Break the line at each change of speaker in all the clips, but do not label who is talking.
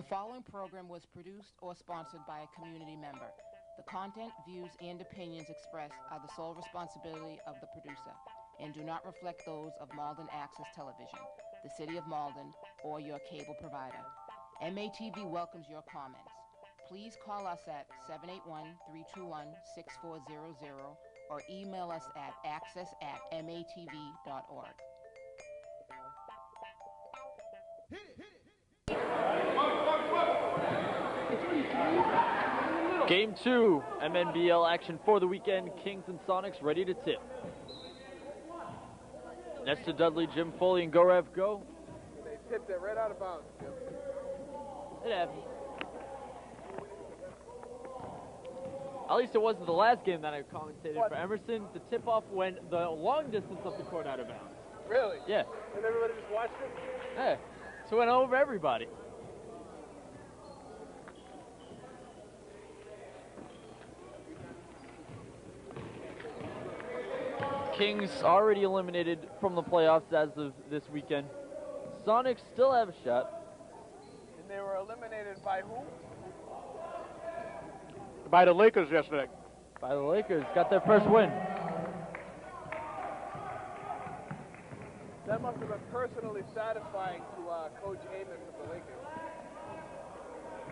following program was produced or sponsored by a community member. The content, views, and opinions expressed are the sole responsibility of the producer and do not reflect those of Malden Access Television, the City of Malden, or your cable provider. MATV welcomes your comments. Please call us at 781-321-6400 or email us at access@matv.org.
Game 2, MNBL action for the weekend. Kings and Sonics ready to tip. Nesta Dudley, Jim Foley, and Gorev go.
They tipped it right out of bounds, Jim.
It happened. At least it wasn't the last game that I commentated for Emerson. The tip-off went the long distance of the court out of bounds.
Really?
Yeah.
And everybody just watched it?
Yeah. So it went over everybody. Kings already eliminated from the playoffs as of this weekend. Sonics still have a shot.
And they were eliminated by who?
By the Lakers yesterday.
By the Lakers. Got their first win.
That must have been personally satisfying to Coach Amos of the Lakers.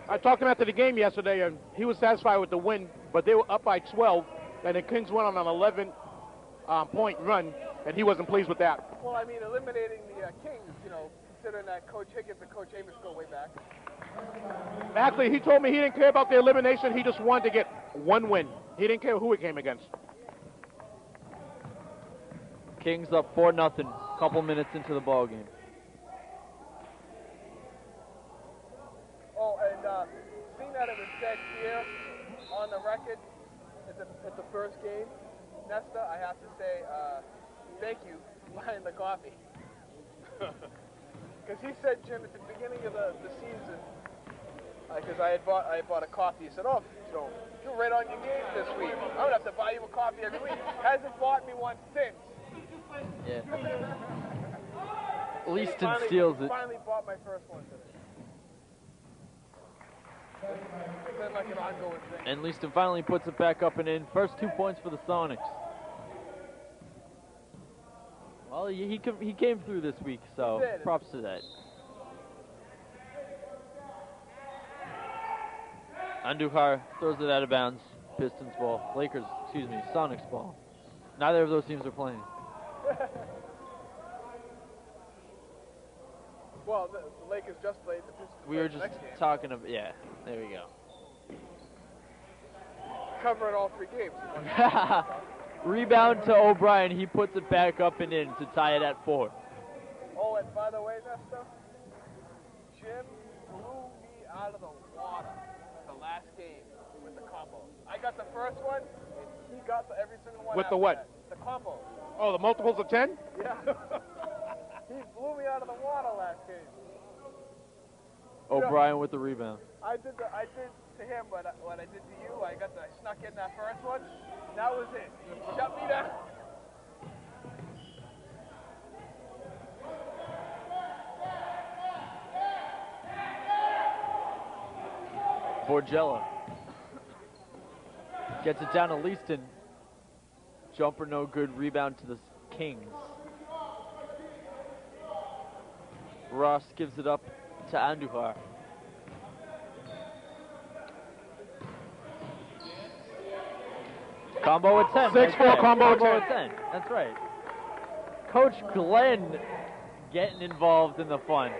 I talked to him after the game yesterday, and he was satisfied with the win, but they were up by 12, and the Kings went on an 11-point run, and he wasn't pleased with that.
Well, I mean, eliminating the Kings, you know, considering that Coach Higgins and Coach Amos go way back.
Actually, he told me he didn't care about the elimination. He just wanted to get one win. He didn't care who it came against.
Kings up 4-0, couple minutes into the ball game.
Oh, and seeing that it was said here on the record at the first game, Nesta, I have to say thank you for buying the coffee. Because he said, Jim, at the beginning of the season, because I bought a coffee. He said, "Oh, so you're right on your game this week. I'm gonna have to buy you a coffee every week." Hasn't bought me one since.
Yeah. Leaston steals it.
Finally bought my first one today. It's been like an ongoing thing.
And Leaston finally puts it back up and in. First 2 points for the Sonics. Well, he came through this week, so props to that. Andujar throws it out of bounds. Pistons ball. Sonics ball. Neither of those teams are playing.
Well, the Lakers just played. The Pistons
We were just talking about, yeah, there we go.
Covering all 3 games.
Rebound to O'Brien. He puts it back up and in to tie it at 4.
Oh, and by the way, Nesta, Jim blew me out of the water the last game with the combo. I got the first one, and he got every single one.
With the what?
That. The combo.
Oh, the multiples of 10?
Yeah. He blew me out of the water last game.
O'Brien with the rebound.
I did to him what I did to you. I snuck in that first one. That was it. Shut me down.
Borgella gets it down to Leaston. Jumper no good. Rebound to the Kings. Ross gives it up to Andujar. Combo at 10.
6-4 combo at
10. That's right. Coach Glenn getting involved in the fun.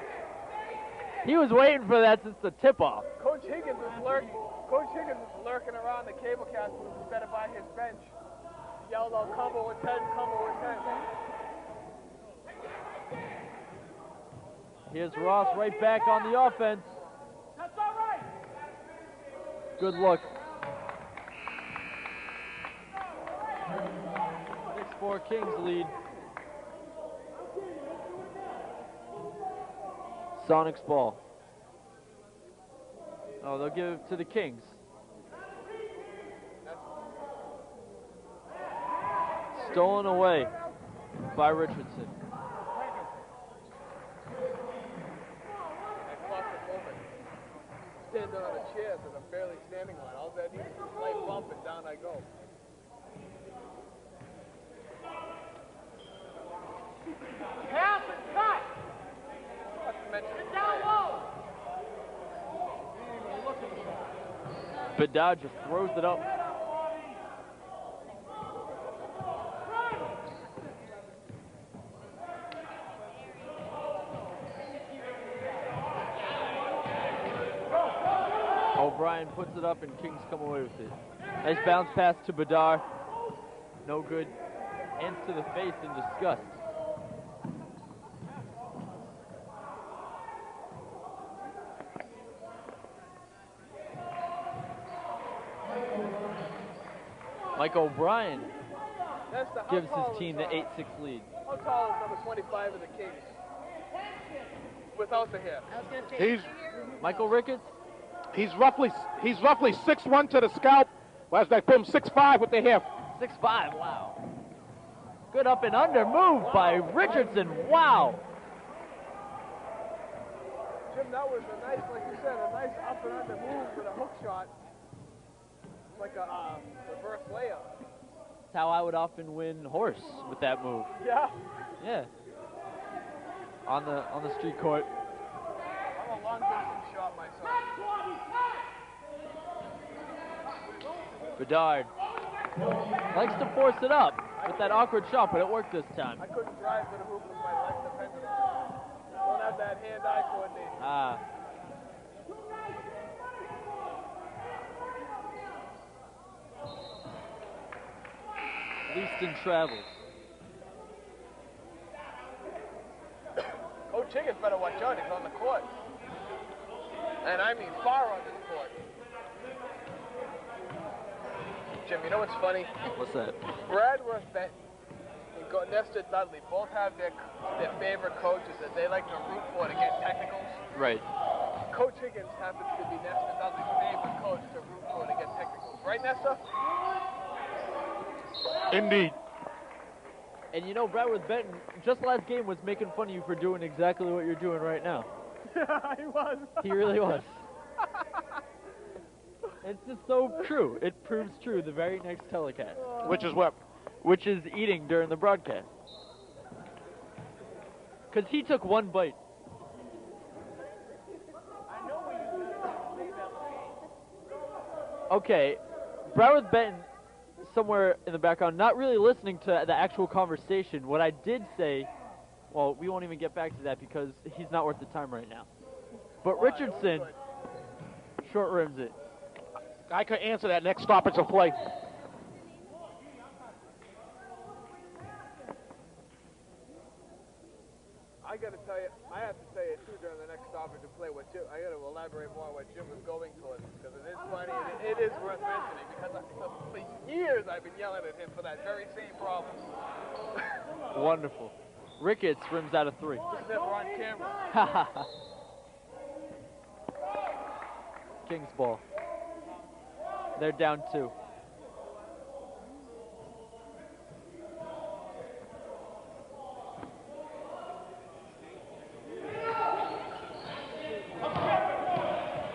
He was waiting for that since the tip-off.
Coach Higgins was lurking. Coach Higgins was lurking around the cable cast instead of by his bench. He yelled out, "Combo at 10, combo at 10."
Here's Ross right back on the offense.
That's all right.
Good look. 6-4 Kings lead. Sonics ball. Oh, they'll give it to the Kings. Stolen away by Richardson.
standing on a chair because I'm barely standing on it. All I need is a slight bump and down I go.
Half and cut.
Not to mention
Get down low.
Bedard just throws it up. O'Brien puts it up and Kings come away with it. Nice bounce pass to Bedard. No good. Hands to the face in disgust. Mike O'Brien gives his team the 8-6 lead.
How tall is number 25 of the Kings? Without the hair.
I was going to say,
He's
Michael Ricketts?
he's roughly 6'1" to the scalp. Whereas they put him 6'5" with the hair.
6'5", wow. Good up and under move by Richardson, wow.
Jim, that was a nice, like you said, a nice up and under move with a hook shot. Like a reverse layup.
That's how I would often win horse with that move.
Yeah.
Yeah. On the street court.
I'm a long distance shot myself.
Bedard likes to force it up with that awkward shot, but it worked this time.
I couldn't drive to the hoop with my legs dependent on it. Don't have that hand-eye coordination.
Ah. Leaston travels.
Coach Higgins better watch out. He's on the court. And I mean far on this court. Jim, you know what's funny?
What's that?
Bradworth Benton and Nestor Dudley both have their favorite coaches that they like to root for to get technicals.
Right.
Coach Higgins happens to be Nestor Dudley's favorite coach to root for to get technicals. Right, Nestor?
Indeed.
And you know, Bradworth Benton, just last game, was making fun of you for doing exactly what you're doing right now.
Yeah, he was.
He really was. It's just so true. It proves true the very next telecast.
Which is what?
Which is eating during the broadcast. Because he took one bite. Okay, Bradworth Benton, somewhere in the background, not really listening to the actual conversation. What I did say, well, we won't even get back to that because he's not worth the time right now. But Richardson short rims it.
I could answer that next stoppage of play.
I got to tell you, I have to say it too during the next stoppage to play what Jim. I got to elaborate more on what Jim was going towards because it is funny and it is worth mentioning because for years I've been yelling at him for that very same problem.
Wonderful. Ricketts rims out a three.
It's never on camera.
Kings ball. They're down 2.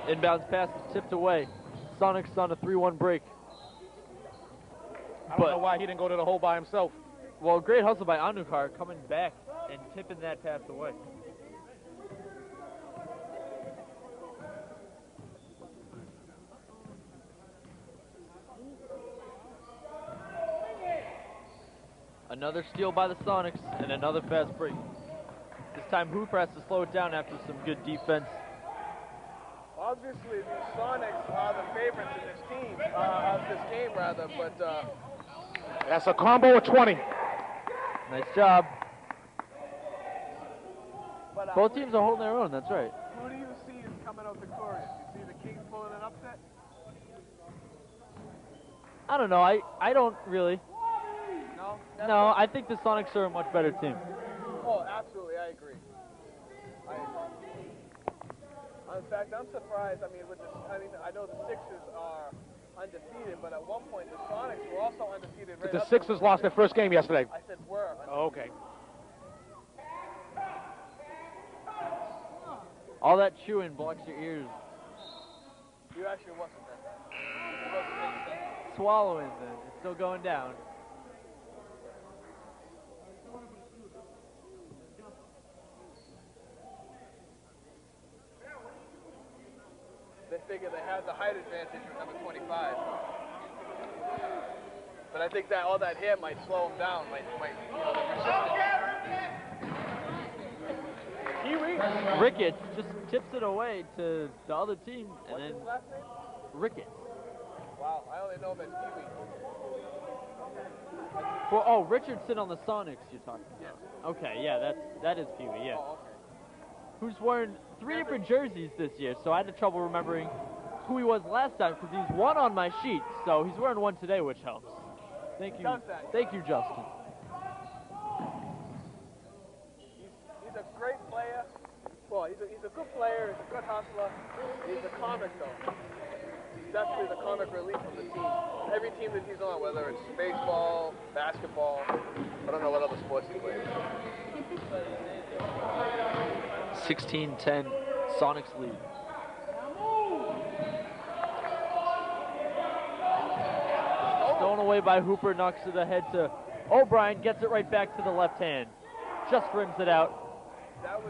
Inbounds pass is tipped away. Sonics on a 3-1 break.
I don't know why he didn't go to the hole by himself.
Well, great hustle by Anukar coming back and tipping that pass away. Another steal by the Sonics and another fast break. This time Hooper has to slow it down after some good defense.
Obviously, the Sonics are the favorites in this team, of this game rather, but
That's a combo of 20.
Nice job.
but
Both teams are holding their own, that's right.
who do you see is coming out victorious? You see the Kings pulling an upset?
I don't know, I don't really.
No.
No, I think the Sonics are a much better team.
Oh, absolutely, I agree. In fact, I'm surprised. I mean, I know the Sixers are undefeated, but at one point the Sonics were also undefeated. Right
The
up
Sixers
to
lost their first game yesterday.
I said were. Undefeated.
Oh, okay.
All that chewing blocks your ears.
You actually wasn't that bad. You wasn't paying attention.
Swallowing then. It's still going down.
They figured they had the height advantage with number 25. But I think that all that hair might slow him down, might you know, the resistance.
Ricketts just tips it away to the other team, and
What's
then
his last name?
Ricketts.
Wow, I only know him as Pee-wee.
Well, oh, Richardson on the Sonics you're talking
Yes.
about. Okay, yeah, that is Pee Wee, yeah.
Oh, okay.
Who's worn 3 different jerseys this year, so I had trouble remembering who he was last time because he's one on my sheet, so he's wearing one today, which helps. Thank you.
Does that.
Thank you, Justin.
He's a great player. Well, he's a good player. He's a good hustler. He's a comic, though. He's definitely the comic relief of the team. Every team that he's on, whether it's baseball, basketball, I don't know what other sports he plays.
16-10, Sonics lead. Stolen away by Hooper, knocks to the head to O'Brien, gets it right back to the left hand. Just rims it out.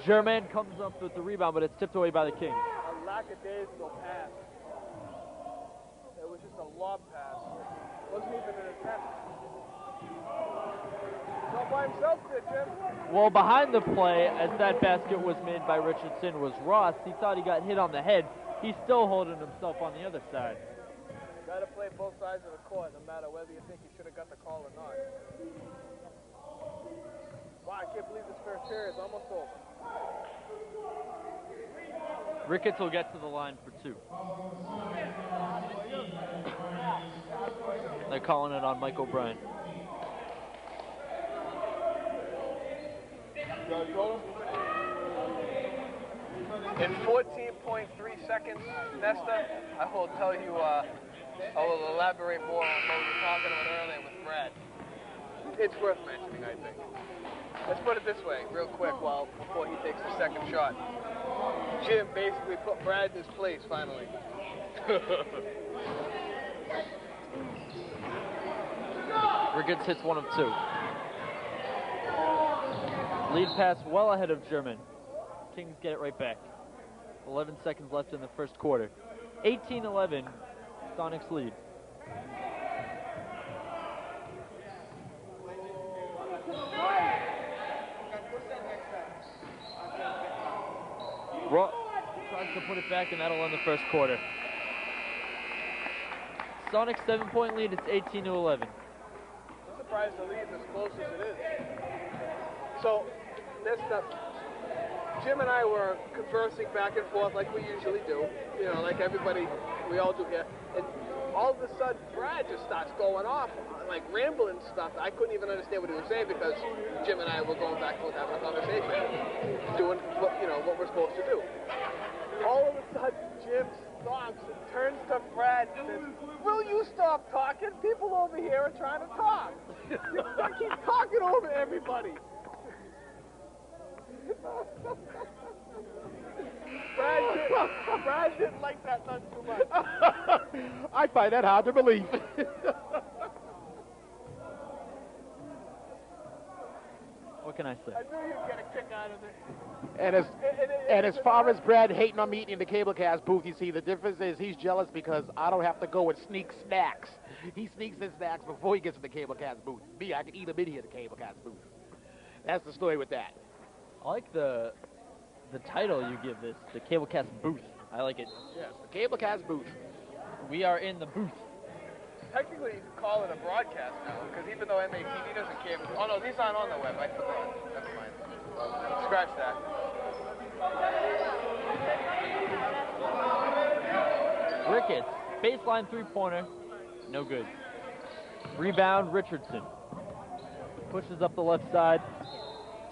Germain comes up with the rebound, but it's tipped away by the Kings.
A lackadaisical pass. It was just a lob pass. It wasn't even an attempt. He's not by himself there, Jim.
Well, behind the play, as that basket was made by Richardson, was Ross. He thought he got hit on the head. He's still holding himself on the other side.
Got to play both sides of the court, no matter whether you think you should have got the call or not. Wow, I can't believe this first period is almost over.
Ricketts will get to the line for 2. They're calling it on Mike O'Brien.
In 14.3 seconds, Nesta, I will tell you, I will elaborate more on what we were talking about earlier with Brad. It's worth mentioning, I think. Let's put it this way, real quick, before he takes the second shot. Jim basically put Brad in his place, finally.
Ricketts hits 1 of 2. Lead pass well ahead of German. Kings get it right back. 11 seconds left in the first quarter. 18-11, Sonics lead. Ross tries to put it back, and that'll end the first quarter. Sonics 7-point lead. It's 18-11.
I'm surprised the lead is as close as it is. So, Nesta, Jim and I were conversing back and forth like we usually do, you know, like everybody, we all do here. And all of a sudden, Brad just starts going off, like rambling stuff. I couldn't even understand what he was saying because Jim and I were going back and forth having a conversation, doing what, you know, what we're supposed to do. All of a sudden, Jim stops and turns to Brad and says, "Will you stop talking? People over here are trying to talk." I keep talking over everybody. Brad didn't like that none too much.
I find that hard to believe.
What can I say?
I knew you'd get a kick out of it.
And as far as Brad hating on me eating in the cablecast booth, you see, the difference is he's jealous because I don't have to go and sneak snacks. He sneaks his snacks before he gets to the cablecast booth. Me, I can eat them in here at the cablecast booth. That's the story with that.
I like the title you give this, the Cablecast booth. I like it.
Yes, the cablecast booth.
We are in the booth.
Technically, you could call it a broadcast now, because even though MATV doesn't care. Oh no, these aren't on the web. I forgot. Never mind. Scratch that.
Ricketts, baseline 3-pointer, no good. Rebound, Richardson. Pushes up the left side,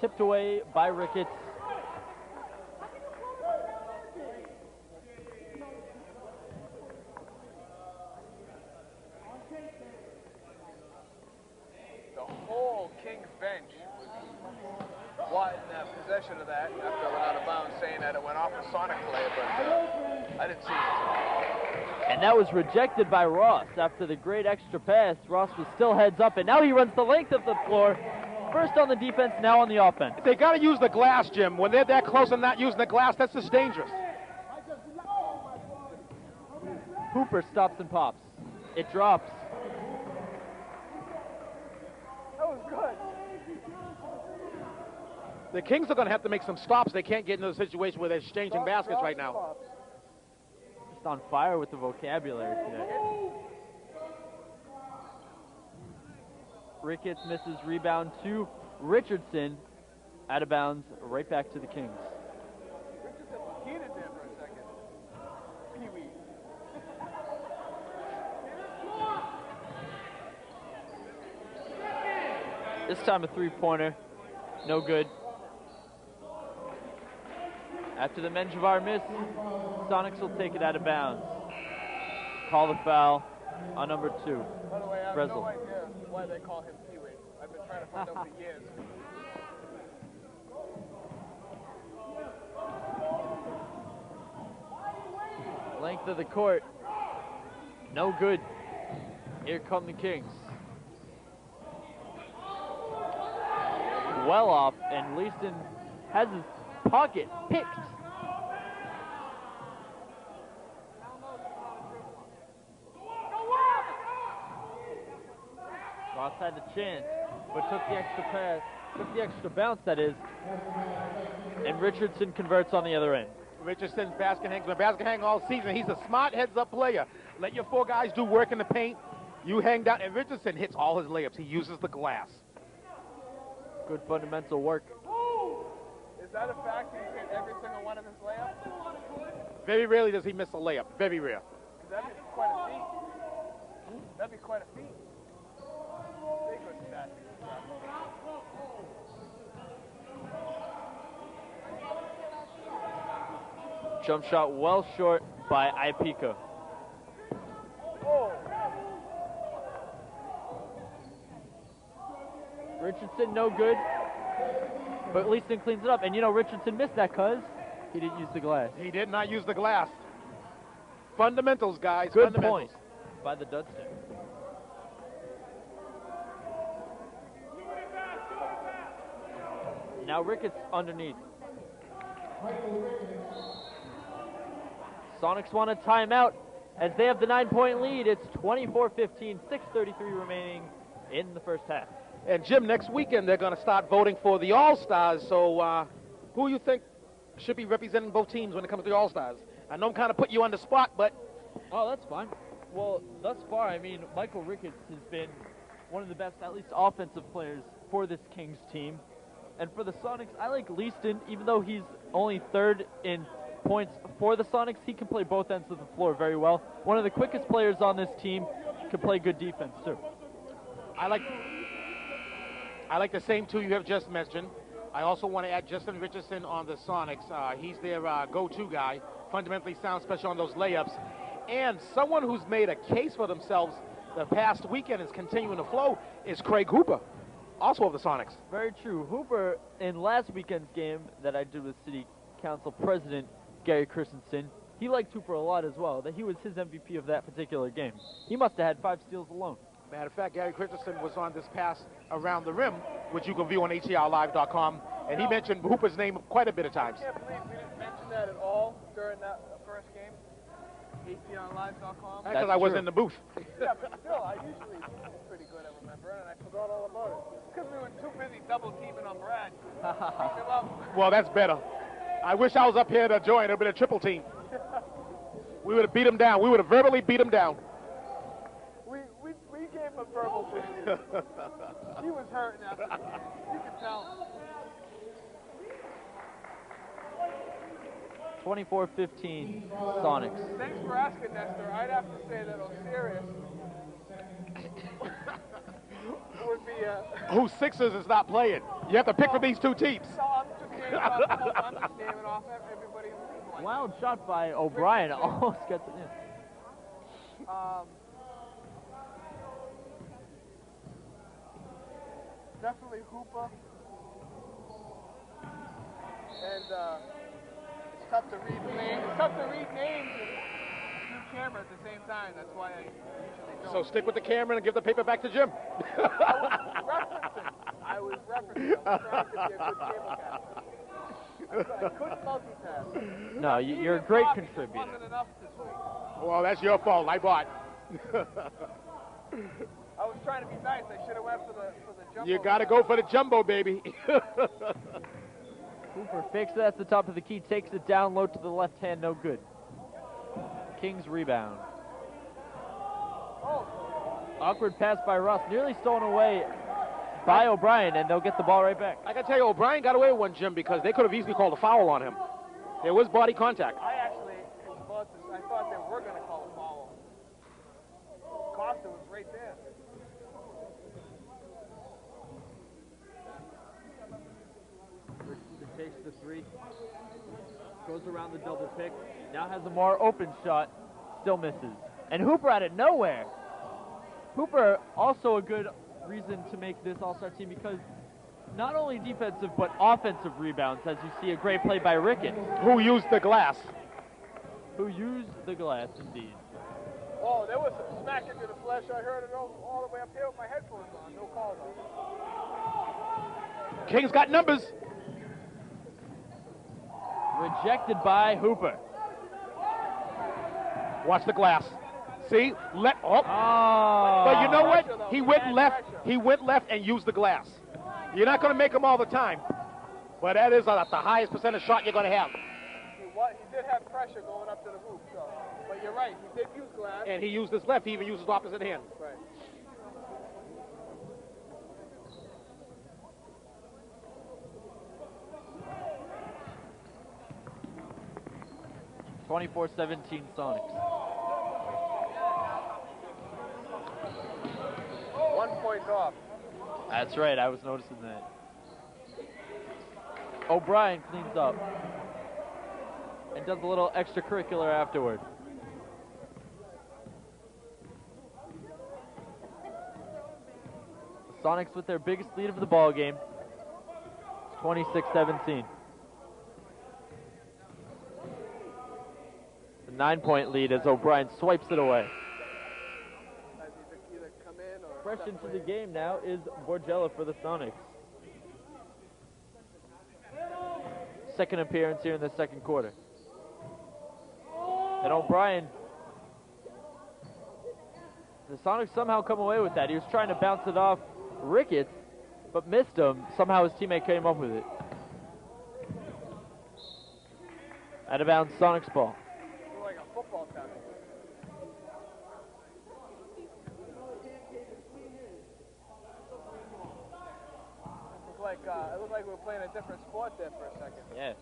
tipped away by Ricketts.
The whole Kings bench was wanting possession of that after it went out of bounds, saying that it went off a Sonic player, but I didn't see it.
And that was rejected by Ross. After the great extra pass, Ross was still heads up, and now he runs the length of the floor. First on the defense, now on the offense.
They got to use the glass, Jim. When they're that close and not using the glass, that's just dangerous.
Hooper stops and pops. It drops.
That was good.
The Kings are going to have to make some stops. They can't get into a situation where they're exchanging baskets right now.
Just on fire with the vocabulary today. Ricketts misses rebound to Richardson. Out of bounds, right back to the Kings.
Richardson was heated there for a second. Pee-wee.
This time a three-pointer. No good. After the Menjivar miss, Sonics will take it out of bounds. Call the foul on number 2.
By the way, I have
Breslin.
no idea why they call him Pee-wee. I've been trying to find out for years.
Length of the court. No good. Here come the Kings. Well off, and Leaston has his pocket picked. Ross had the chance, but took the extra pass, took the extra bounce, that is, and Richardson converts on the other end.
Richardson's basket hangs. Been basket hang all season. He's a smart heads-up player. Let your 4 guys do work in the paint. You hang down, and Richardson hits all his layups. He uses the glass.
Good fundamental work.
Is that a fact? He hit every single one of his layups?
Very rarely does he miss a layup. Very rare.
That'd be quite a feat. That'd be quite a feat. Say good stat.
Jump shot well short by Ipika.
Oh,
Richardson no good, but Leaston cleans it up. And you know Richardson missed that because he didn't use the glass.
He did not use the glass. Fundamentals, guys.
Good
fundamentals.
point by the Dudster. Now Ricketts underneath. Sonics want a timeout as they have the 9-point lead. It's 24-15, 6:33 remaining in the first half.
And Jim, next weekend they're going to start voting for the All-Stars. So who you think should be representing both teams when it comes to the All-Stars? I know I'm kind of putting you on the spot, but...
Oh, that's fine. Well, thus far, I mean, Michael Ricketts has been one of the best, at least offensive players for this Kings team. And for the Sonics, I like Leaston, even though he's only 3rd in points for the Sonics, he can play both ends of the floor very well. One of the quickest players on this team, can play good defense too.
I like the same 2 you have just mentioned. I also want to add Justin Richardson on the Sonics. He's their go-to guy, fundamentally sound, especially on those layups. And someone who's made a case for themselves the past weekend is continuing to flow is Craig Hooper, also of the Sonics.
Very true. Hooper, in last weekend's game that I did with City Council President Gary Christensen, he liked Hooper a lot as well. That he was his MVP of that particular game. He must have had 5 steals alone.
Matter of fact, Gary Christensen was on this pass around the rim, which you can view on HCRLive.com, and he mentioned Hooper's name quite a bit of times.
I can't believe we didn't mention that at all during that first game. ACOnlive.com.
Because I was in the booth.
Yeah, but still, I usually am pretty good at remembering, and I forgot all about it. Because we were too busy double teaming on Brad. Beat him up.
Well, that's better. I wish I was up here to join. It would have been a triple team. We would have beat him down. We would have verbally beat him down.
We gave him a verbal boost. He was hurting after that. You could tell.
24-15 Sonics.
Thanks for asking, Nestor. I'd have to say that Osiris would be a...
Who Sixers is not playing? You have to pick from these 2 teams.
So I'm just naming off everybody.
Wild shot by O'Brien. Almost gets it in.
Definitely Hooper. And it's tough to read the names. It's tough to read names camera at the same time. That's why I usually don't.
So stick with the camera and give the paper back to Jim.
I was referencing. I was trying to be a good cable caster. I couldn't multitask.
No, you're a great
Coffee
contributor.
wasn't enough this week.
Well, that's your fault. I bought.
I was trying to be nice. I should have went for the jumbo.
You got to go for the jumbo, baby.
Hooper fakes it at the top of the key, takes it down low to the left hand, no good. Kings rebound.
Oh,
Awkward pass by Ross, nearly stolen away by O'Brien, and they'll get the ball right back.
I got to tell you, O'Brien got away with one, Jim, because they could have easily called a foul on him. There was body contact.
I actually, I thought they were going to call a foul. Costa was right there.
Richardson takes the three, goes around the double pick, now has a more open shot, still misses. And Hooper out of nowhere. Hooper also a good reason to make this all-star team because not only defensive but offensive rebounds, as you see a great play by Ricketts.
Who used the glass?
Who used the glass, indeed.
Oh, there was some smack into the flesh. I heard it all the way up here with my headphones on. No call, though.
Kings got numbers.
Rejected by Hooper.
Watch the glass. See?
Oh.
But you know what?
Pressure, though.
He went
Bad
left.
pressure.
He went left and used the glass. You're not going to make them all the time, but that is the highest percentage shot you're going to have.
He did have pressure going up to the hoop, so. But you're right. He did use glass.
And he used his left. He even used his opposite hand.
Right.
(24-17) Sonics.
1 point off.
That's right, I was noticing that. O'Brien cleans up and does a little extracurricular afterward. The Sonics with their biggest lead of the ball game. 26-17. The 9-point lead as O'Brien swipes it away.
Either come in or
Fresh into the game now is Borgella for the Sonics. Second appearance here in the second quarter. And O'Brien, the Sonics somehow come away with that. He was trying to bounce it off Ricketts, but missed him. Somehow his teammate came up with it. Out of bounds, Sonics ball.
like a football tackle. It looked like we were playing a different sport there for a second.
Yeah.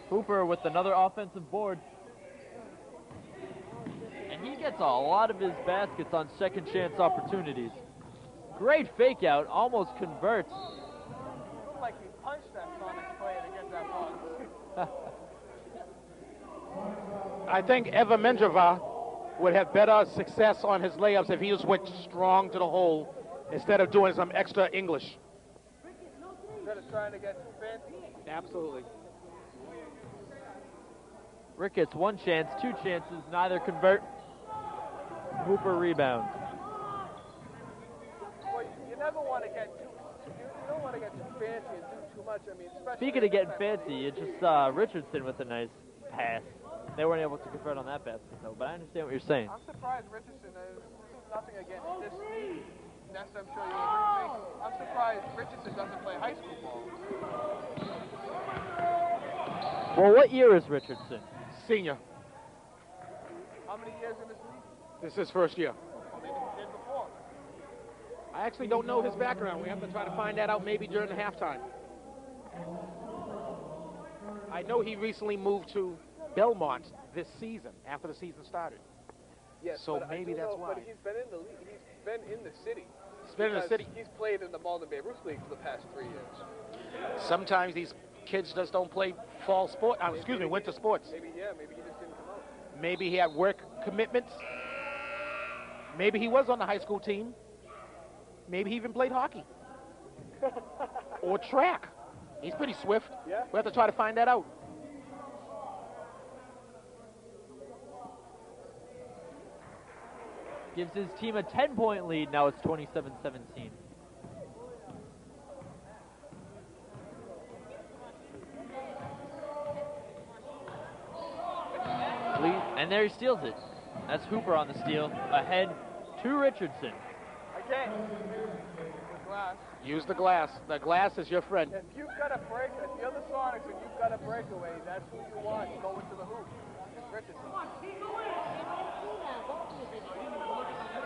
Hooper with another offensive board. And he gets a lot of his baskets on second chance opportunities. Great fake out, almost converts.
Looked like he punched that Sonics player to get that ball.
I think Eva Menjava would have better success on his layups if he just went strong to the hole instead of doing some extra English.
Instead of trying to get too fancy.
Absolutely.
Ricketts, one chance, two chances, neither convert. Hooper rebound.
Well, you never want to get too. You don't want to get too fancy and do too much. I mean, especially.
Speaking of getting fancy, you just saw Richardson with a nice pass. They weren't able to convert on that basket, though, but I understand what you're saying.
I'm surprised Richardson is nothing against this. Nest, I'm sure you agree with me. I'm surprised Richardson doesn't play high school ball.
Well, what year is Richardson?
Senior.
How many years in this league?
This is his first year.
Well, maybe he did before.
I actually don't know his background. We have to try to find that out maybe during the halftime. I know he recently moved to Belmont this season, after the season started.
Yes,
So
but
maybe
I do
that's
know,
why.
But he's been in the league. He's been in the city.
He's been in the
Because
city.
He's played in the Malden Bay Bruce League for the past 3 years.
Sometimes these kids just don't play winter sports.
Maybe he just didn't come out.
Maybe he had work commitments. Maybe he was on the high school team. Maybe he even played hockey. Or track. He's pretty swift.
Yeah.
We have to try to find that out.
Gives his team a 10-point lead. Now it's 27-17. And there he steals it. That's Hooper on the steal. Ahead to Richardson.
Again, the glass.
Use the glass. The glass is your friend.
If you've got a break, if you're the Sonics and you've got a breakaway, that's who you want going to the hoop. It's Richardson.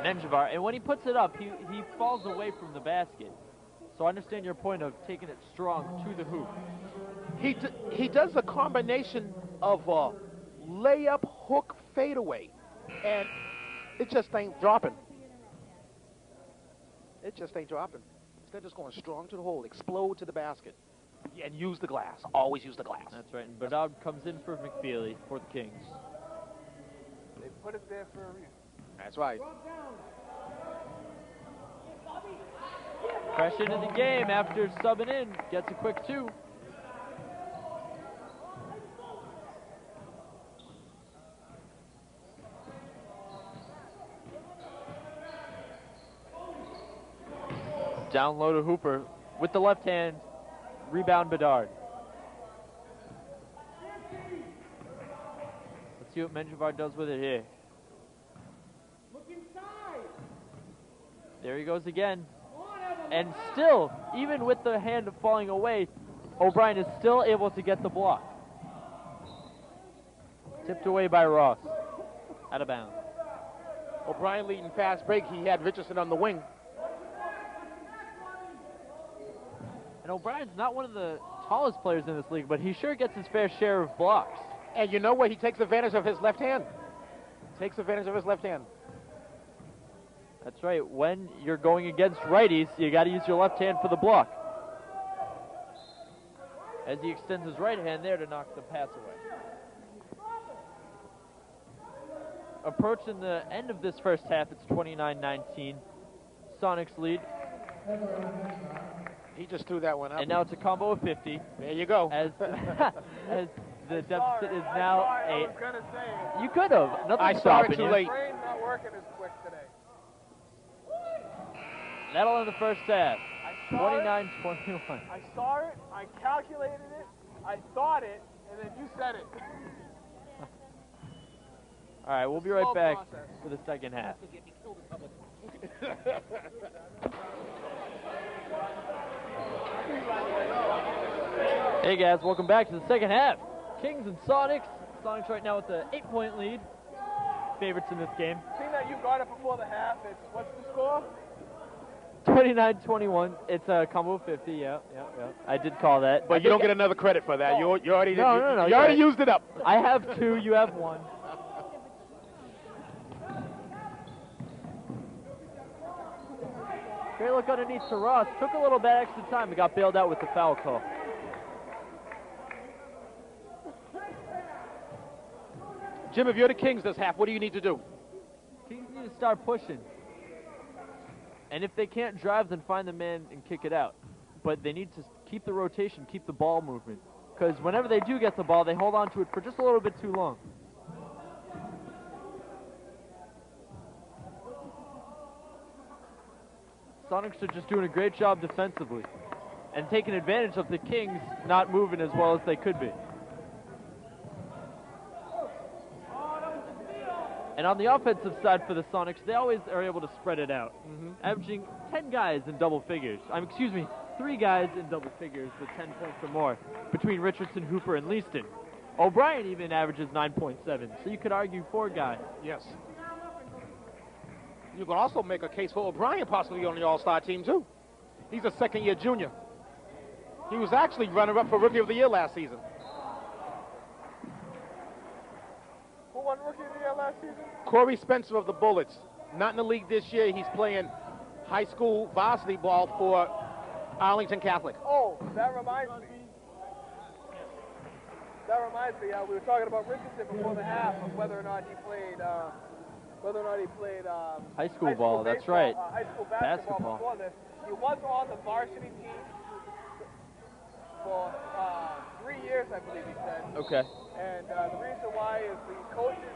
Menjivar, and when he puts it up, he falls away from the basket. So I understand your point of taking it strong to the hoop.
He does a combination of layup, hook, fadeaway, and it just ain't dropping. It just ain't dropping. Instead of just going strong to the hole, explode to the basket, and use the glass. Always use the glass.
That's right, and Bedard comes in for McFeely for the Kings.
They put it there for a reason.
That's right.
Fresh into the game after subbing in, gets a quick 2. Down low to Hooper with the left hand, rebound Bedard. Let's see what Menjivar does with it here. There he goes again. And still, even with the hand falling away, O'Brien is still able to get the block. Tipped away by Ross. Out of bounds.
O'Brien leading fast break. He had Richardson on the wing.
And O'Brien's not one of the tallest players in this league, but he sure gets his fair share of blocks.
And you know what? He takes advantage of his left hand. Takes advantage of his left hand.
That's right. When you're going against righties, you got to use your left hand for the block. As he extends his right hand there to knock the pass away. Approaching the end of this first half, it's 29-19. Sonics lead.
He just threw that one up.
And now it's a combo of 50.
There you go.
As as the deficit is now
I
8.
was gonna say it.
You could have. Nothing's
I saw it
stopping
too
you.
late.
Brain's not working as quick today.
That'll end the first half.
I saw it.
29-21.
I saw it. I calculated it. I thought it, and then you said it.
All right, we'll be right
Slow
back
process.
for the second half. Hey guys, welcome back to the second half. Kings and Sonics. Sonics right now with the 8-point lead. Favorites in this game.
Seeing that you got it before the half, it's what's the score?
29-21. It's a combo of 50. Yeah. I did call that.
But you don't get another credit for that. You already
No,
you already used it up.
I have 2. You have 1. Great look underneath to Ross. Took a little bit extra time. He got bailed out with the foul call.
Jim, if you're the Kings this half, what do you need to do?
Kings need to start pushing. And if they can't drive, then find the man and kick it out. But they need to keep the rotation, keep the ball movement. Because whenever they do get the ball, they hold on to it for just a little bit too long. Sonics are just doing a great job defensively and taking advantage of the Kings not moving as well as they could be. And on the offensive side for the Sonics, they always are able to spread it out, averaging 10 guys in double figures. 3 guys in double figures with 10 points or more between Richardson, Hooper, and Leaston. O'Brien even averages 9.7, so you could argue 4 guys.
Yes. You can also make a case for O'Brien possibly on the All-Star team, too. He's a second-year junior. He was actually runner-up for Rookie of the Year last season.
Who won Rookie of the Year last season?
Corey Spencer of the Bullets. Not in the league this year. He's playing high school varsity ball for Arlington Catholic.
Oh, that reminds me. We were talking about Richardson before the half of whether or not he played
High school ball, that's
baseball,
right.
High school basketball
Basketball.
before this. He was on the varsity team. for 3 years, I believe he said.
Okay.
And the reason why is the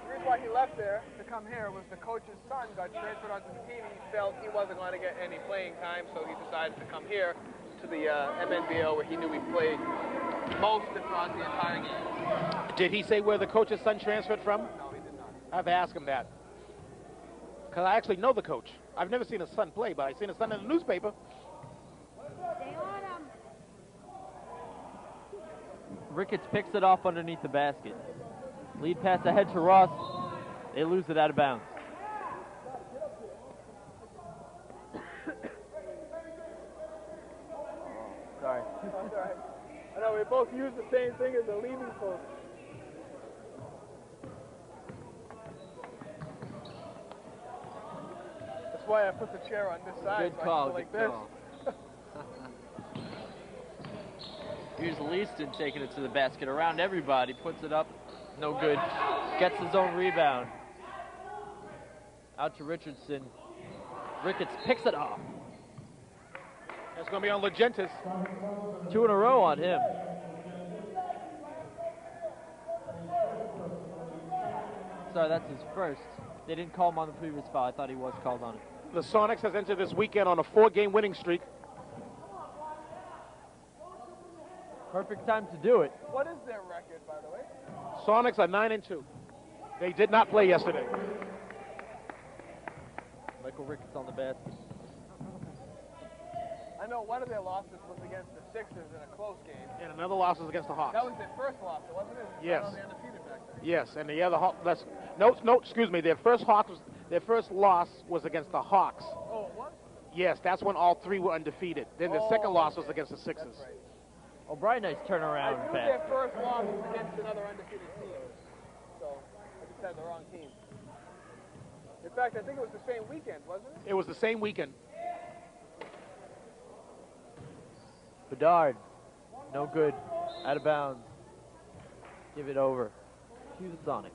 reason why he left there to come here was the coach's son got transferred onto the team. He felt he wasn't going to get any playing time, so he decided to come here to the MNBL where he knew he'd play most, if not the entire game.
Did he say where the coach's son transferred from?
No, he did not.
I have to ask him that. Because I actually know the coach. I've never seen his son play, but I've seen his son in the newspaper.
Ricketts picks it off underneath the basket. Lead pass ahead to Ross. They lose it out of bounds. Sorry.
That's all right. I know we both use the same thing as a leaving post. That's why I put the chair on this side.
Good
so
call,
I can go like
good
this.
call. Here's Leaston taking it to the basket around everybody, puts it up, no good. Gets his own rebound. Out to Richardson. Ricketts picks it off.
That's going to be on Legentis.
2 in a row on him. Sorry, that's his first. They didn't call him on the previous foul. I thought he was called on it.
The Sonics has entered this weekend on a 4-game winning streak.
Perfect time to do it.
What is their record, by the way?
Sonics are 9-2. They did not play yesterday.
Michael Ricketts on the basket.
I know one of their losses was against the Sixers in a close game.
And another loss is against the Hawks.
That was their first loss, wasn't it?
Yes.
They undefeated back then.
Yes, and the other Hawks. No, excuse me. Their first loss was against the Hawks.
Oh, what?
Yes, that's when all 3 were undefeated. Then the second loss was against the Sixers.
That's right.
O'Brien, nice turnaround
I knew
pass.
their first loss was against another undefeated team. So I just had the wrong team. In fact, I think it was the same weekend, wasn't it?
It was the same weekend.
Bedard, no good, out of bounds. Give it over to the Sonics.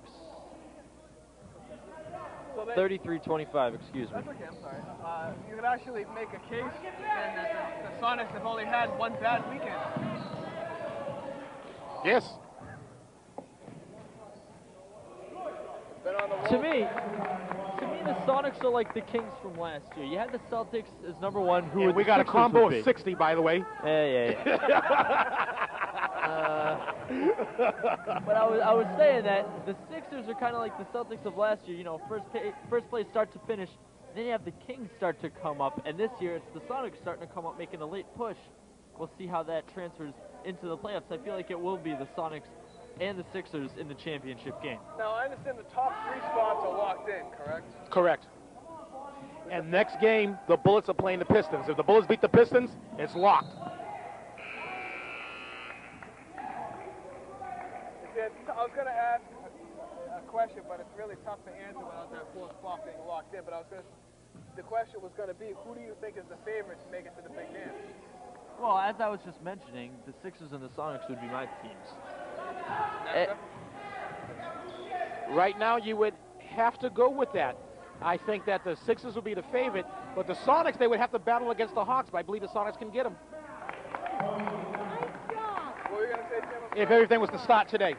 So they,
33-25, excuse me.
That's okay, I'm sorry. You could actually make a case and that the Sonics have only had one bad weekend.
Yes.
Been on the
To
road.
me, the Sonics are like the Kings from last year. You had the Celtics as number 1. Who
And we got a combo of 60, by the way.
Yeah. But I was saying that the Sixers are kind of like the Celtics of last year. You know, first place start to finish. Then you have the Kings start to come up, and this year it's the Sonics starting to come up, making a late push. We'll see how that transfers into the playoffs. I feel like it will be the Sonics and the Sixers in the championship game.
Now, I understand the top 3 spots are locked in, correct?
Correct. And next game, the Bullets are playing the Pistons. If the Bullets beat the Pistons, it's locked.
I was going to ask a question, but it's really tough to answer without that 4th spot being locked in. But the question was going to be, who do you think is the favorite to make it to the big dance?
Well, as I was just mentioning, the Sixers and the Sonics would be my teams.
Right now, you would have to go with that. I think that the Sixers will be the favorite, but the Sonics, they would have to battle against the Hawks, but I believe the Sonics can get them.
What were you going to say, Tim?
If everything was to start today.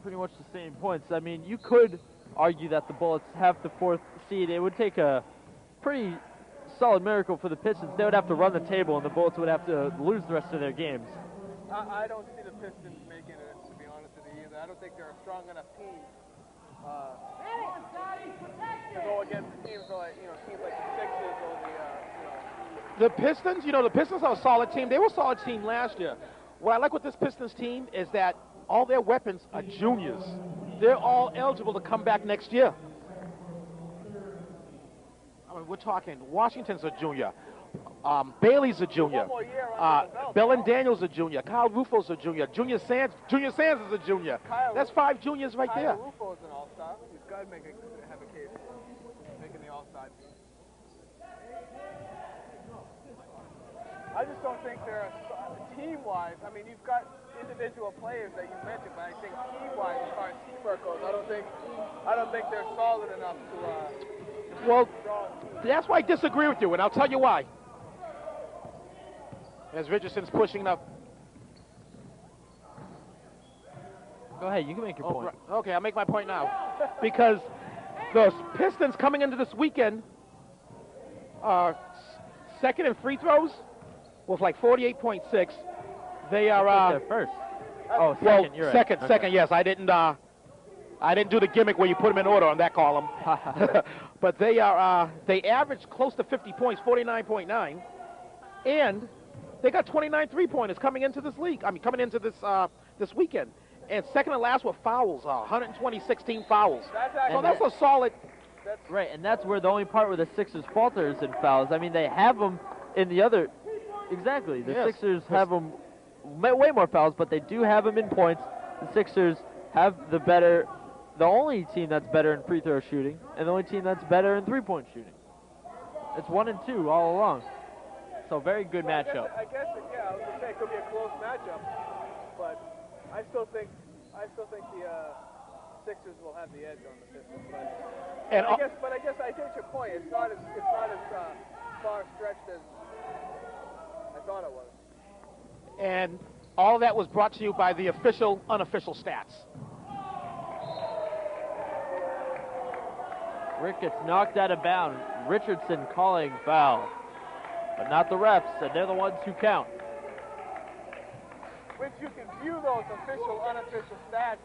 Pretty much the same points. I mean, you could argue that the Bullets have the 4th seed. It would take a pretty solid miracle for the Pistons. They would have to run the table, and the Bullets would have to lose the rest of their games.
I don't see the Pistons making it, to be honest with you, either. I don't think they're a strong enough team to go against teams like, teams like the Sixers or
The Pistons, the Pistons are a solid team. They were a solid team last year. What I like with this Pistons team is that all their weapons are juniors. They're all eligible to come back next year. I mean, we're talking Washington's a junior. Bailey's a junior.
One more year under the belt.
Bellin Daniels a junior. Kyle Rufo's a junior. Junior Sands is a junior. That's 5 juniors right there.
Kyle Rufo's an all-star. He's got to have a case making the all-star team. I just don't think they're team-wise. I mean, you've got individual players that you mentioned, but I think team-wise, as far as teamwork goes, I don't think they're solid enough to
Well, that's why I disagree with you, and I'll tell you why. As Richardson's pushing up.
Go ahead, you can make your point.
Okay, I'll make my point now. Because the Pistons coming into this weekend are second in free throws with like 48.6. They are
they're first. Oh, second.
well,
You're
second,
right.
second. Yes, I didn't do the gimmick where you put them in order on that column. But they are they average close to 50 points, 49.9, and they got 29 3-pointers coming into this league. I mean, coming into this weekend. And second and last with fouls, 120, 16 fouls. So that's a solid.
Right, and that's where the only part where the Sixers falter is in fouls. I mean, they have them in the other. Exactly, the Sixers have them way more fouls, but they do have them in points. The Sixers have the only team that's better in free throw shooting, and the only team that's better in three-point shooting. It's 1 and 2 all along. So very good matchup.
I guess I was gonna say it could be a close matchup, but I still think the Sixers will have the edge on the Pistons. But I guess I take your point. It's not as far stretched as I thought it was.
And all that was brought to you by the official, unofficial stats.
Rick gets knocked out of bounds. Richardson calling foul, but not the refs, and they're the ones who count.
Which you can view those official, unofficial stats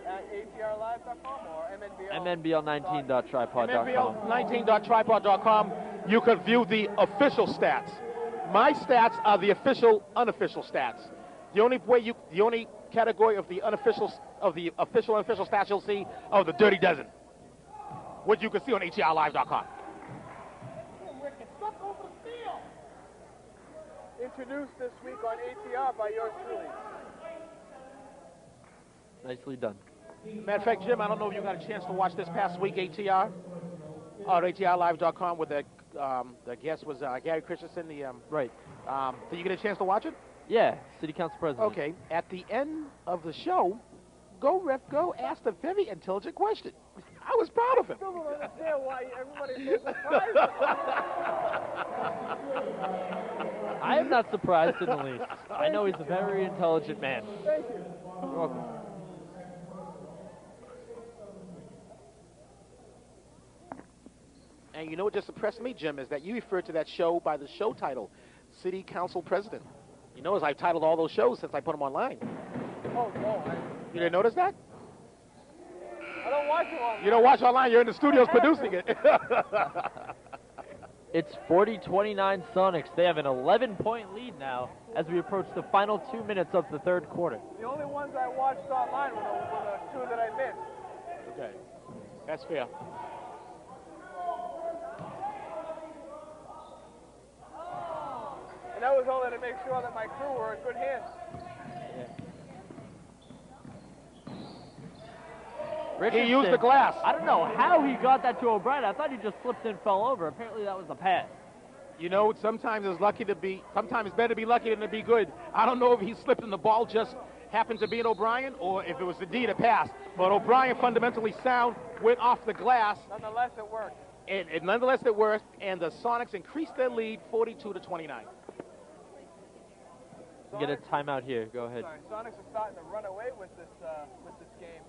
at atrlive.com or MNBL.
MNBL19.tripod.com.
MNBL19.tripod.com. You can view the official stats. My stats are the official, unofficial stats. The only category of the official unofficial stats you'll see are the Dirty Dozen, which you can see on atrlive.com.
Introduced this week on ATR by yours truly.
Nicely done.
Matter of fact, Jim, I don't know if you got a chance to watch this past week ATR on atrlive.com with the guest was Gary Christensen.
Right.
Did you get a chance to watch it?
Yeah, City Council President.
Okay. At the end of the show, Go Ref Go asked a very intelligent question. I was proud of him.
I still don't understand why everybody's so surprised.
I am not surprised in the least. I know he's a very intelligent man.
Thank you.
You're welcome.
And you know what just impressed me, Jim, is that you referred to that show by the show title, City Council President. You know, as I've titled all those shows since I put them online.
Oh, no.
You didn't notice that?
I don't watch it online.
You don't watch online. You're in the studios producing it.
It's 40-29 Sonics. They have an 11-point lead now as we approach the final 2 minutes of the third quarter.
The only ones I watched online were the two that I missed.
Okay. That's fair.
And that was only to make sure that my crew were in good hands.
Richardson,
He used the glass.
I don't know how he got that to O'Brien. I thought he just slipped and fell over. Apparently that was a pass.
You know, sometimes it's better to be lucky than to be good. I don't know if he slipped and the ball just happened to be an O'Brien or if it was indeed a pass. But O'Brien, fundamentally sound, went off the glass.
Nonetheless, it worked.
And nonetheless, it worked. And the Sonics increased their lead 42-29.
Get a timeout here. Go ahead.
Sorry, Sonics are starting to run away with this game.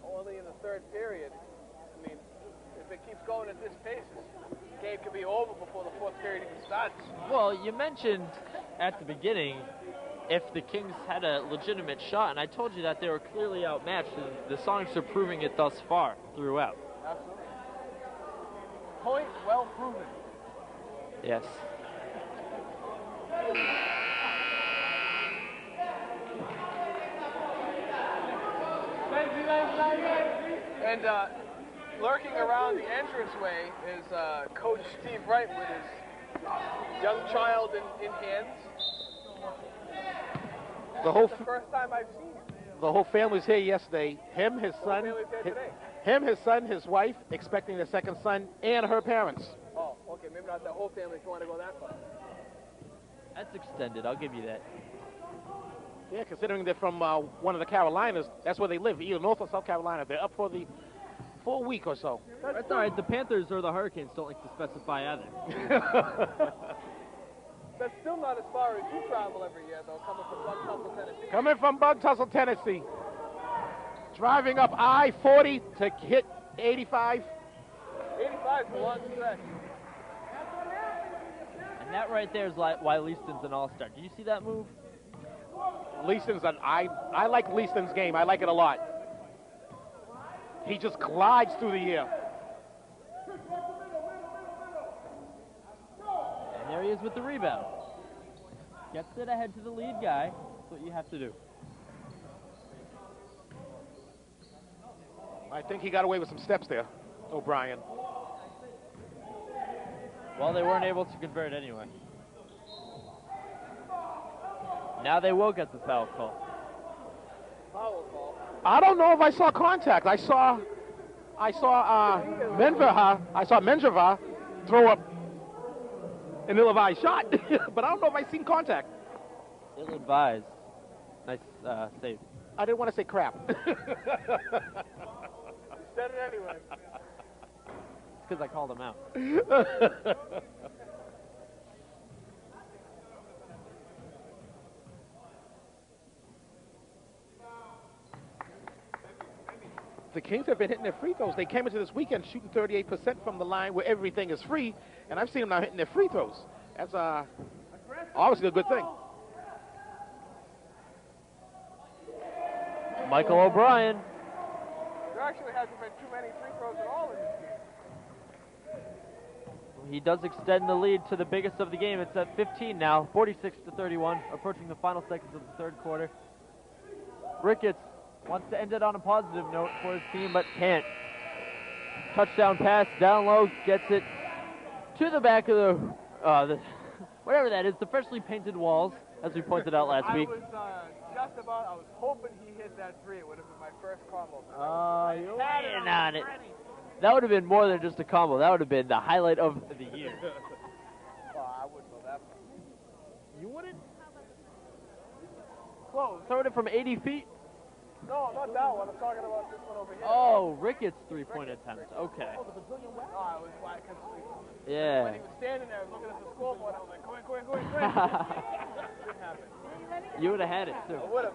Only in the third period. I mean, if it keeps going at this pace, this game could be over before the fourth period even starts.
Well, you mentioned at the beginning if the Kings had a legitimate shot, and I told you that they were clearly outmatched, and the Sonics are proving it thus far throughout.
Absolutely. Point well proven.
Yes.
And lurking around the entranceway is Coach Steve Wright with his young child in hands. That's the first time I've seen him.
The whole family was here yesterday. Him, his son, his son, his wife, expecting their second son, and her parents.
Oh, okay, maybe not the whole family if you want to go that far.
That's extended. I'll give you that.
Yeah, considering they're from one of the Carolinas, that's where they live, either North or South Carolina. They're up for a week or so.
That's all right. The Panthers or the Hurricanes don't like to specify either.
That's still not as far as you travel every year, though, coming from Bug Tussle, Tennessee.
Coming from Bug Tussle, Tennessee. Driving up I-40 to hit 85.
85 is a long stretch.
And that right there is why Leaston's an all-star. Do you see that move?
Leaston's I like Leaston's game. I like it a lot. He just glides through the air.
And there he is with the rebound. Gets it ahead to the lead guy. That's what you have to do.
I think he got away with some steps there, O'Brien.
Well, they weren't able to convert anyway. Now they will get the foul call.
Foul call.
I don't know if I saw contact. I saw Menjava throw up an ill-advised shot, but I don't know if I seen contact.
Ill-advised. Nice save.
I didn't want to say crap.
You said it anyway.
It's because I called him out.
The Kings have been hitting their free throws. They came into this weekend shooting 38% from the line where everything is free, and I've seen them now hitting their free throws. That's obviously a good thing.
Michael O'Brien.
There actually hasn't been too many free throws at all in this game.
He does extend the lead to the biggest of the game. It's at 15 now, 46-31, approaching the final seconds of the third quarter. Ricketts wants to end it on a positive note for his team, but can't. Touchdown pass down low, gets it to the back of the whatever that is, the freshly painted walls, as we pointed out last week.
I was hoping he hit that three. It would have been my first combo.
You're waiting on it. That would have been more than just a combo. That would have been the highlight of the year.
I wouldn't go that far.
You wouldn't?
Close.
Throwing it from 80 feet?
No, not that one. I'm talking about this one over here.
Oh, Ricketts' three-point attempt. Okay.
Oh, I was like,
Yeah.
when he was standing there looking at the scoreboard, I was like, go in. Didn't happen.
You would have had it, too.
I would have.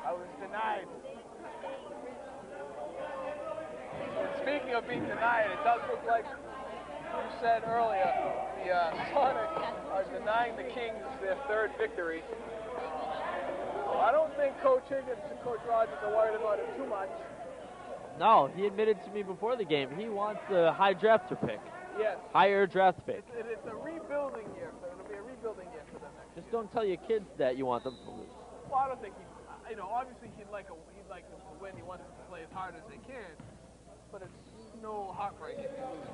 I was denied. And speaking of being denied, it does look like you said earlier, the Sonics are denying the Kings their third victory. I don't think Coach Higgins and Coach Rogers are worried about it too much.
No, he admitted to me before the game he wants a high drafter pick.
Yes.
Higher draft pick.
It's a rebuilding year, so it'll be a rebuilding year for them next
Just
year.
don't tell your kids that you want them to lose.
Well, I don't think obviously he'd like them to win. He wants them to play as hard as they can, but it's no heartbreak if you lose.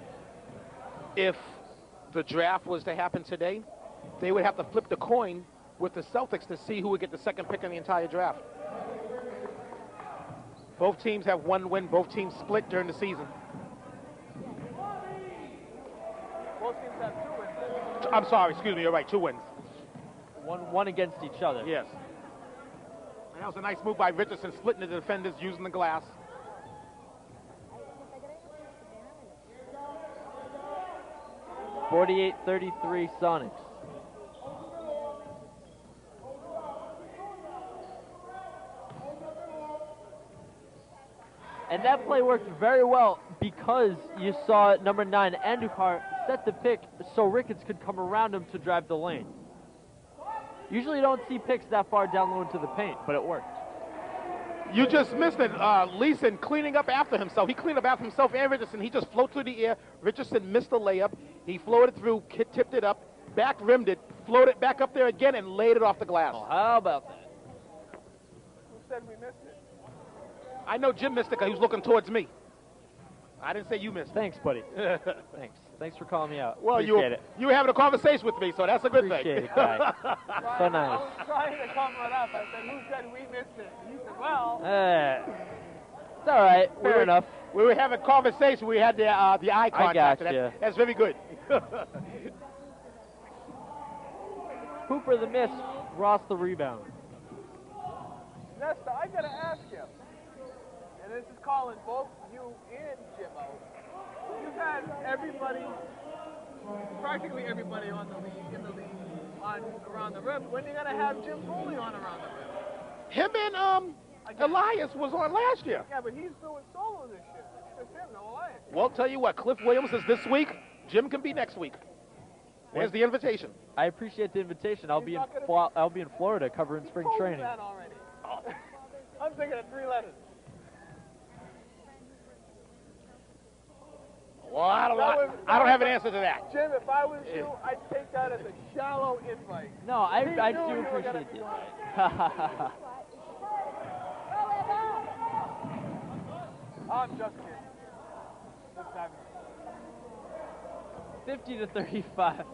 If the draft was to happen today, they would have to flip the coin with the Celtics to see who would get the second pick in the entire draft. Both teams have one win. Both teams split during the season.
Both teams have 2 wins.
I'm sorry, excuse me, you're right, 2 wins.
One against each other.
Yes. And that was a nice move by Richardson, splitting the defenders, using the glass.
(48-33) Sonics. And that play worked very well because you saw number 9, Andujar, set the pick so Ricketts could come around him to drive the lane. Usually you don't see picks that far down low into the paint, but it worked.
You just missed it. Leeson cleaning up after himself. He cleaned up after himself and Richardson. He just floated through the air. Richardson missed the layup. He floated through, tipped it up, back rimmed it, floated back up there again, and laid it off the glass.
Oh, how about that?
Who said we missed it?
I know Jim missed it because he was looking towards me. I didn't say you missed it.
Thanks, buddy. Thanks for calling me out.
Well,
Appreciate it.
you were having a conversation with me, so that's a good
Appreciate
thing.
it, guy. So nice.
I was trying to come right up. I said, who said we missed it? He said, well.
It's all right. Fair enough.
We were having a conversation. We had the eye contact.
gotcha.
That's very good.
Hooper the miss. Ross the rebound.
Nesta, I got to ask you, and this is calling both you and Jim out. You've had everybody practically everybody on the league, in the league, on around the rim. When are you gonna have Jim Foley on around the rim?
Him and Elias was on last year.
Yeah, but he's doing solo this year. It's just him, no Elias.
Well, tell you what, Cliff Williams is this week. Jim can be next week. There's the invitation.
I appreciate the invitation. I'll be in Florida covering spring
Told you
training.
that already. I'm thinking of 3 letters.
Well, I don't have an answer to that.
Jim, if I was you, I'd take that as a shallow invite.
No, I
He
do
knew you were
appreciate
gonna
it.
be on. I'm just kidding. Just having
50 to 35.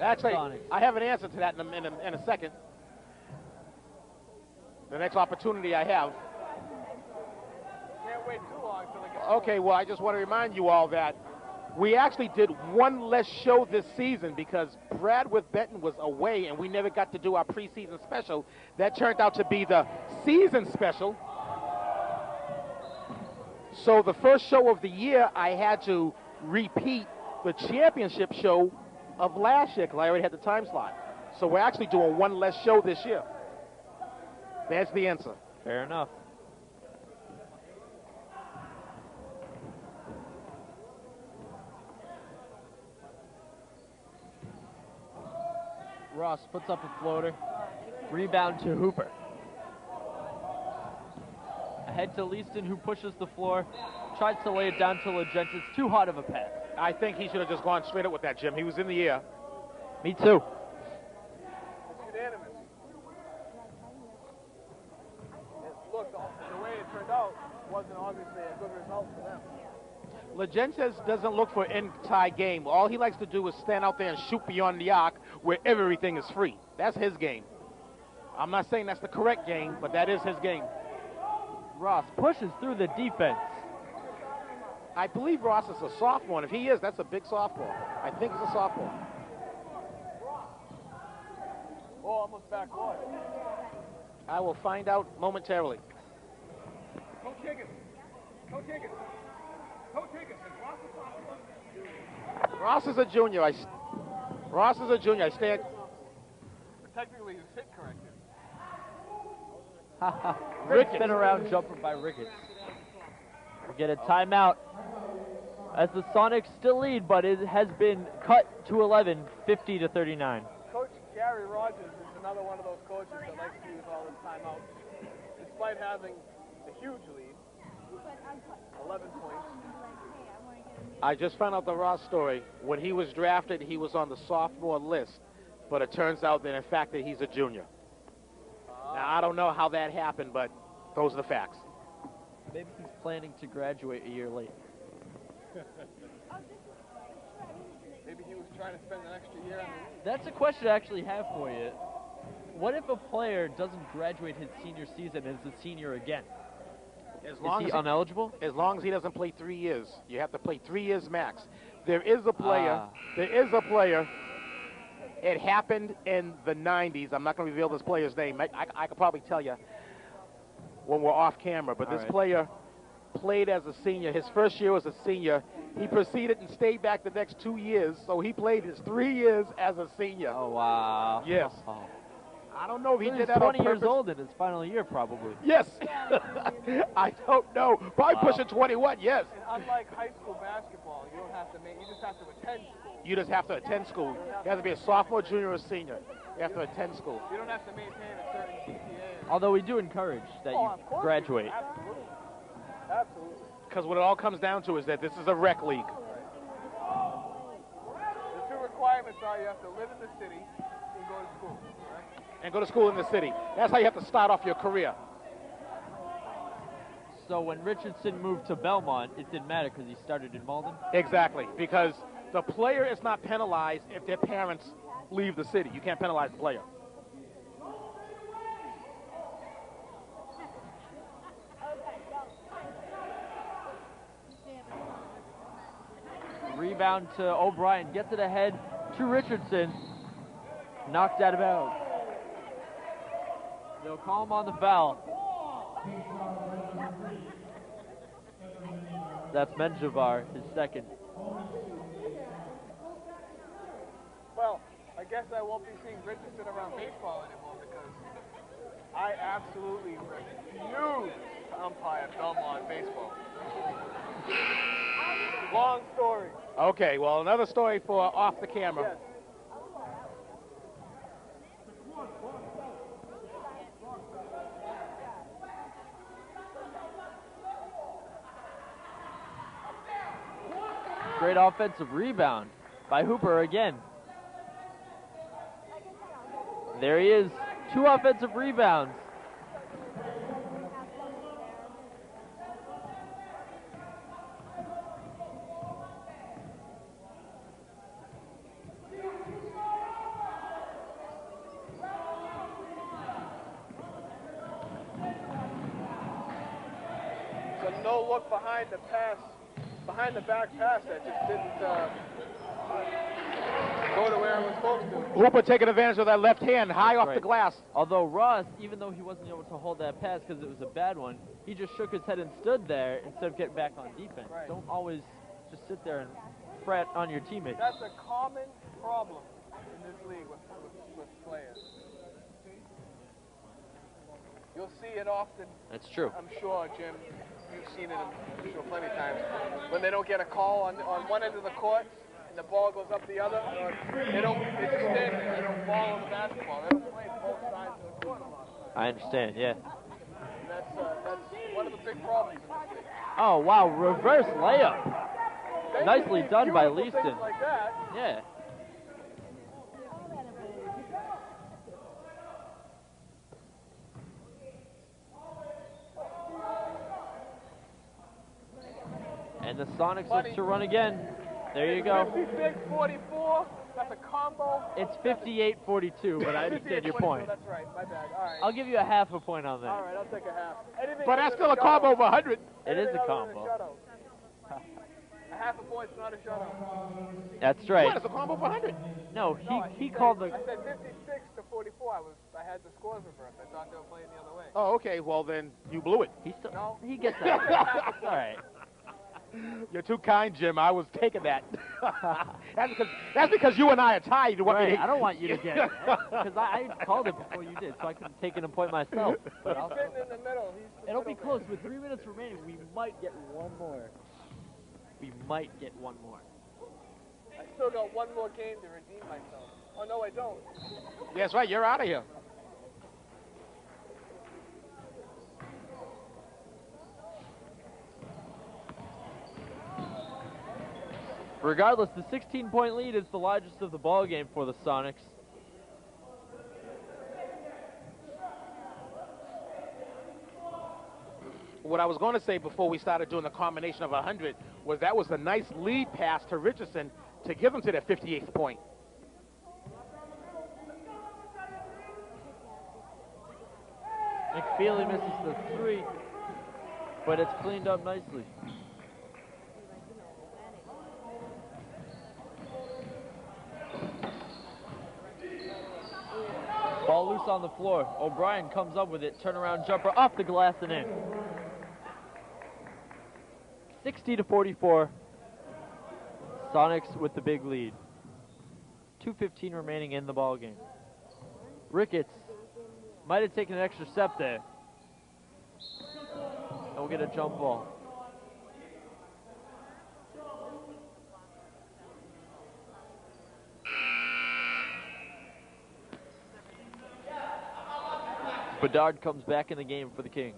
Actually,
Sonics.
I have an answer to that in a second. The next opportunity I have.
Can't wait too long till they get
Okay, well, I just want to remind you all that we actually did one less show this season because Brad with Benton was away and we never got to do our preseason special. That turned out to be the season special. So the first show of the year, I had to repeat the championship show of last year because I already had the time slot. So we're actually doing one less show this year. That's the answer.
Fair enough. Ross puts up a floater. Rebound to Hooper. Ahead to Leaston, who pushes the floor. Tries to lay it down to Legenta. It's too hot of a pass.
I think he should have just gone straight up with that, Jim. He was in the air.
Me too.
It's unanimous. And look, the way it turned out wasn't obviously a good result for them.
Legentes doesn't look for inside game. All he likes to do is stand out there and shoot beyond the arc where everything is free. That's his game. I'm not saying that's the correct game, but that is his game.
Ross pushes through the defense.
I believe Ross is a sophomore, and if he is, that's a big sophomore. I think he's a sophomore.
Oh, almost backcourt.
I will find out momentarily.
Coach Higgins. Coach Higgins. Coach Higgins.
Ross is a junior. Ross is a junior. I stand.
Technically, he's hit corrected.
Great spin around jumper by Ricketts. We get a timeout as the Sonics still lead, but it has been cut to 11, 50 to 39.
Coach Gary Rogers is another one of those coaches that likes to use all his timeouts, despite having a huge lead, 11 points.
I just found out the Ross story. When he was drafted, he was on the sophomore list, but it turns out that in fact that he's a junior. Now I don't know how that happened, but those are the facts.
Maybe he's planning to graduate a year late.
Maybe he was trying to spend an extra year in the league.
That's a question I actually have for you. What if a player doesn't graduate his senior season and is a senior again?
As long
Is he
as
ineligible?
As long as he doesn't play 3 years. You have to play 3 years max. There is a player. It happened in the 90s. I'm not going to reveal this player's name. I could probably tell you when we're off camera. But this player played as a senior. His first year was a senior. He proceeded and stayed back the next 2 years. So he played his 3 years as a senior.
Oh, wow.
Yes.
Oh.
I don't know if he
He's
did that on
20 years
purpose.
old in his final year, probably.
Yes. I don't know. Probably
Wow.
pushing 21, yes.
And unlike high school basketball, you don't have to make, you just have to attend school.
You just have to attend school. You have to be a sophomore, junior, or senior. You have to attend school.
You don't have to maintain a certain GPA.
Although we do encourage that
Of
you
course
graduate.
Absolutely. Absolutely.
Because what it all comes down to is that this is a rec league.
The 2 requirements are you have to live in the city and go to school. Right?
And go to school in the city. That's how you have to start off your career.
So when Richardson moved to Belmont, it didn't matter because he started in Malden?
Exactly. Because the player is not penalized if their parents leave the city. You can't penalize the player.
Rebound to O'Brien. Gets it ahead to Richardson. Knocked out of bounds. They'll call him on the foul. That's Menjivar, his second.
I guess I won't be seeing Richardson around baseball anymore because I absolutely refuse to umpire Belmont baseball. Long story.
Okay, well, another story for off the camera.
Yes.
Great offensive rebound by Hooper again. There he is. 2 offensive rebounds.
So no look behind the pass, behind the back pass that just didn't go to where it was supposed to.
Hooper taking advantage of that left hand, high off the
Right.
glass.
Although Ross, even though he wasn't able to hold that pass because it was a bad one, he just shook his head and stood there instead of getting back on defense.
Right.
Don't always just sit there and fret on your teammates.
That's a common problem in this league with players. You'll see it often.
That's true.
I'm sure, Jim, you've seen it, I'm sure, plenty of times. When they don't get a call on one end of the court and the ball goes up the other, or they just stand there. They don't follow the basketball. They don't play both sides of the court a lot of times.
I understand, yeah.
And that's one of the big problems in this league.
Oh, wow, reverse layup.
They
Nicely
can do
done by
beautiful things
Leaston.
like that.
Yeah. And the Sonics look to run again. There you go.
56-44. That's a combo.
It's 58-42, but I understand your
58-44,
point.
That's right. My bad. All right.
I'll give you a half a point on that.
All right. I'll take a half. Anything
But
other
that's
than
still a combo
shutout.
of 100.
It is
Anything
a
other than
combo.
shutout. A half a point's not a shutout.
That's
What,
right.
it's a combo of 100.
No,
No,
he
said-
called the...
I said 56-44. I had the scores reversed. I thought they were playing the other way.
Oh, okay, well then, you blew it.
He still...
No.
He gets that. It's all right.
You're too kind, Jim. I was taking that. that's because you and I are tied. You want me
Right,
to-
I don't want you to get it. Because I called it before you did, so I could have taken a point myself. But
He's sitting in the middle. He's the
it'll be
middle
close. With 3 minutes remaining, we might get one more. We might get one more.
man. I still got one more game to redeem myself. Oh, no, I don't.
That's right, you're out of here.
Regardless, the 16-point lead is the largest of the ball game for the Sonics.
What I was going to say before we started doing the combination of 100 was that was a nice lead pass to Richardson to give him to that 58th point.
McFeely misses the 3, but it's cleaned up nicely. Ball loose on the floor. O'Brien comes up with it. Turnaround jumper off the glass and in. 60-44. Sonics with the big lead. 2:15 remaining in the ball game. Ricketts might have taken an extra step there. And we'll get a jump ball. Bedard comes back in the game for the Kings.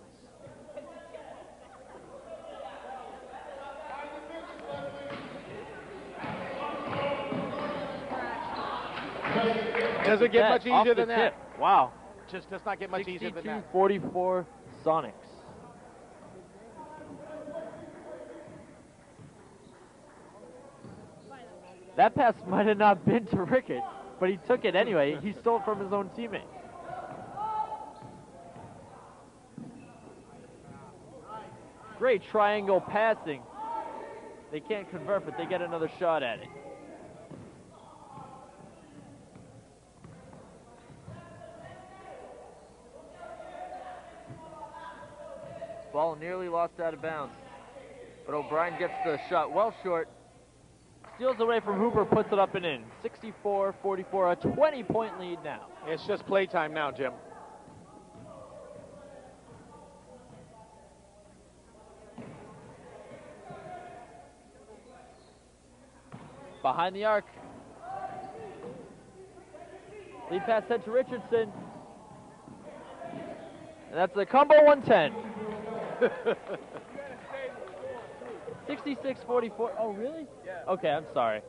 Does it get much
Off
easier
the
than that?
tip. Wow.
Just does not get much easier than that.
62-44 Sonics. That pass might have not been to Ricketts, but he took it anyway. He stole it from his own teammate. Great triangle passing. They can't convert, but they get another shot at it. Ball nearly lost out of bounds. But O'Brien gets the shot well short. Steals away from Hooper, puts it up and in. 64-44, a 20-point lead now.
It's just playtime now, Jim.
Behind the arc. Lead pass sent to Richardson. And that's the combo 110. 66-44. Oh, really?
Yeah.
Okay, I'm sorry.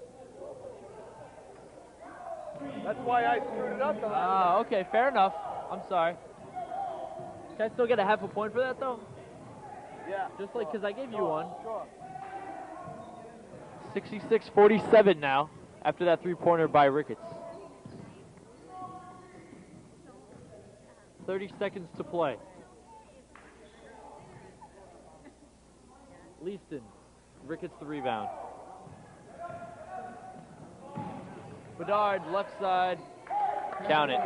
That's why I screwed it up the last
Ah, okay, fair enough. I'm sorry. Can I still get a half a point for that, though?
Yeah.
Just like, because I gave you one.
Sure.
66-47 now, after that three-pointer by Ricketts. 30 seconds to play. Leaston, Ricketts the rebound. Bedard, left side, count it.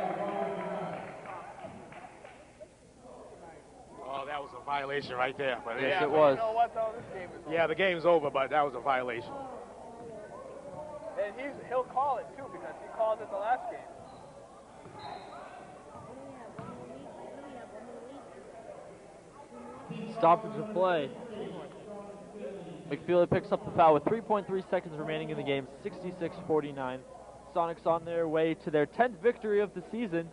Oh, that was a violation right there. But
Yes,
Yeah,
it
but
was.
You know what, though? This game is over.
Yeah, the game's over, but that was a violation.
And he'll call it, too, because he called it the last game.
Stoppage of play. McFeely picks up the foul with 3.3 seconds remaining in the game, 66-49. Sonics on their way to their 10th victory of the season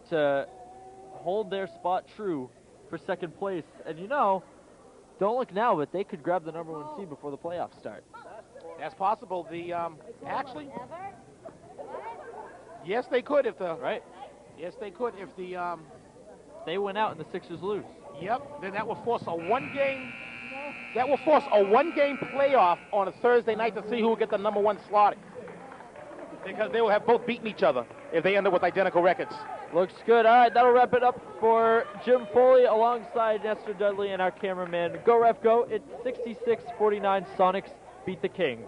to hold their spot true for second place. And you know, don't look now, but they could grab the number 1 seed before the playoffs start.
That's possible. The actually, yes, they could if the
Right?
yes they could if the
They win out and the Sixers lose.
Yep. Then that will force a one-game. That will force a one-game playoff on a Thursday night to see who will get the number 1 slot. Because they will have both beaten each other if they end up with identical records.
Looks good. All right, that'll wrap it up for Jim Foley alongside Nestor Dudley and our cameraman. Go Ref Go. It's 66-49. Sonics beat the Kings.